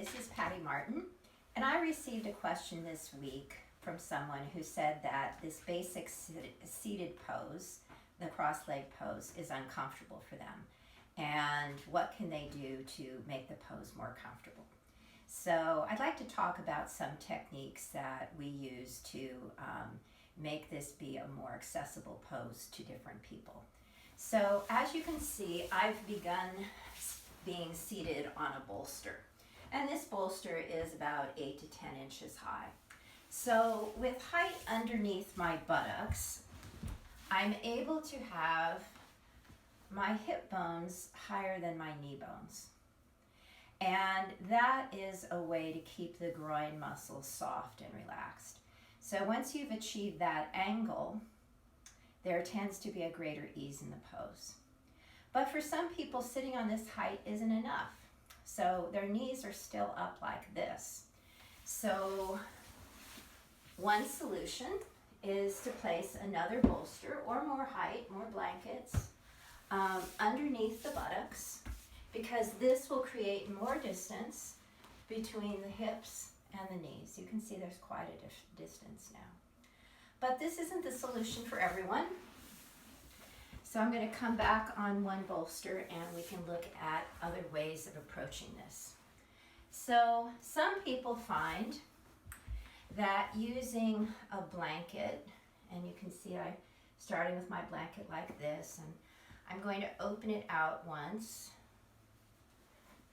this is Patty Martin, and I received a question this week from someone who said that this basic seated pose, the cross-leg pose, is uncomfortable for them. And what can they do to make the pose more comfortable? So I'd like to talk about some techniques that we use to make this be a more accessible pose to different people. So as you can see, I've begun being seated on a bolster. And this bolster is about 8 to 10 inches high. So with height underneath my buttocks, I'm able to have my hip bones higher than my knee bones. And that is a way to keep the groin muscles soft and relaxed. So once you've achieved that angle, there tends to be a greater ease in the pose. But for some people, sitting on this height isn't enough. So their knees are still up like this. So one solution is to place another bolster or more height, more blankets, underneath the buttocks, because this will create more distance between the hips and the knees. You can see there's quite a distance now. But this isn't the solution for everyone. So I'm going to come back on one bolster and we can look at other ways of approaching this. So some people find that using a blanket, and you can see I'm starting with my blanket like this, and I'm going to open it out once,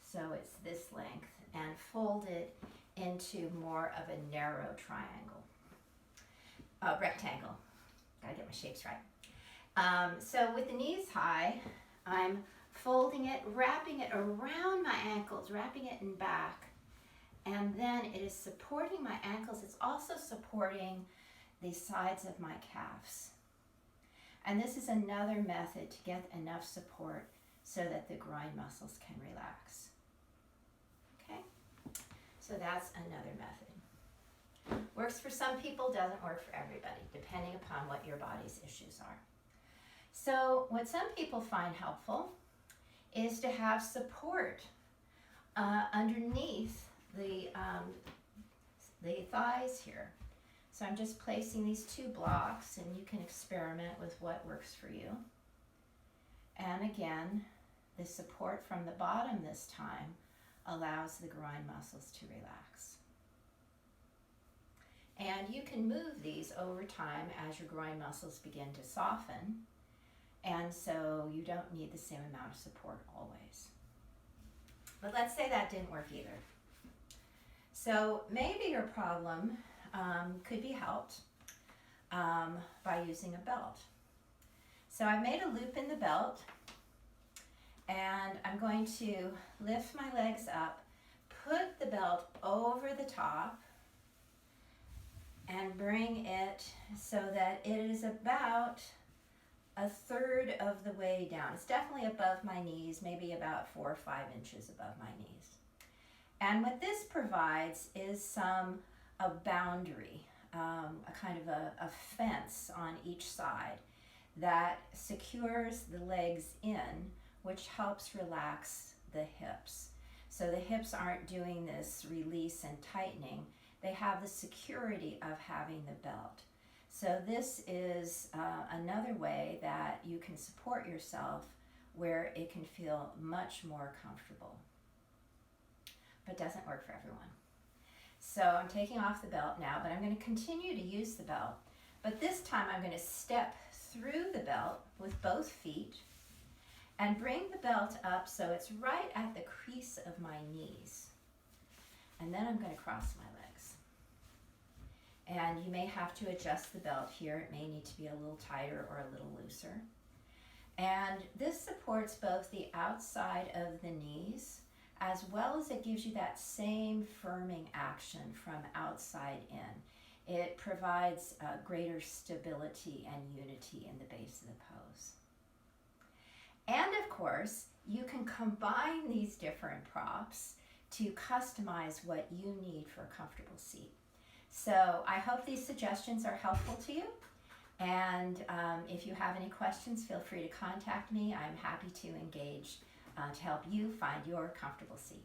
so it's this length, and fold it into more of a narrow rectangle. Gotta get my shapes right. So with the knees high, I'm folding it, wrapping it around my ankles, wrapping it in back, and then it is supporting my ankles. It's also supporting the sides of my calves. And this is another method to get enough support so that the groin muscles can relax. Okay, so that's another method. Works for some people, doesn't work for everybody, depending upon what your body's issues are. So what some people find helpful is to have support underneath the thighs here. So I'm just placing these two blocks, and you can experiment with what works for you. And again, the support from the bottom this time allows the groin muscles to relax. And you can move these over time as your groin muscles begin to soften. And so you don't need the same amount of support always. But let's say that didn't work either. So maybe your problem could be helped by using a belt. So I made a loop in the belt, and I'm going to lift my legs up, put the belt over the top, and bring it so that it is about a third of the way down. It's definitely above my knees, maybe about 4 or 5 inches above my knees. And what this provides is a boundary, a kind of a fence on each side that secures the legs in, which helps relax the hips. So the hips aren't doing this release and tightening. They have the security of having the belt. So this is another way that you can support yourself where it can feel much more comfortable, but doesn't work for everyone. So I'm taking off the belt now, but I'm going to continue to use the belt. But this time I'm going to step through the belt with both feet and bring the belt up so it's right at the crease of my knees. And then I'm going to cross my legs. And you may have to adjust the belt here. It may need to be a little tighter or a little looser. And this supports both the outside of the knees, as well as it gives you that same firming action from outside in. It provides greater stability and unity in the base of the pose. And of course, you can combine these different props to customize what you need for a comfortable seat. So I hope these suggestions are helpful to you. And if you have any questions, feel free to contact me. I'm happy to engage to help you find your comfortable seat.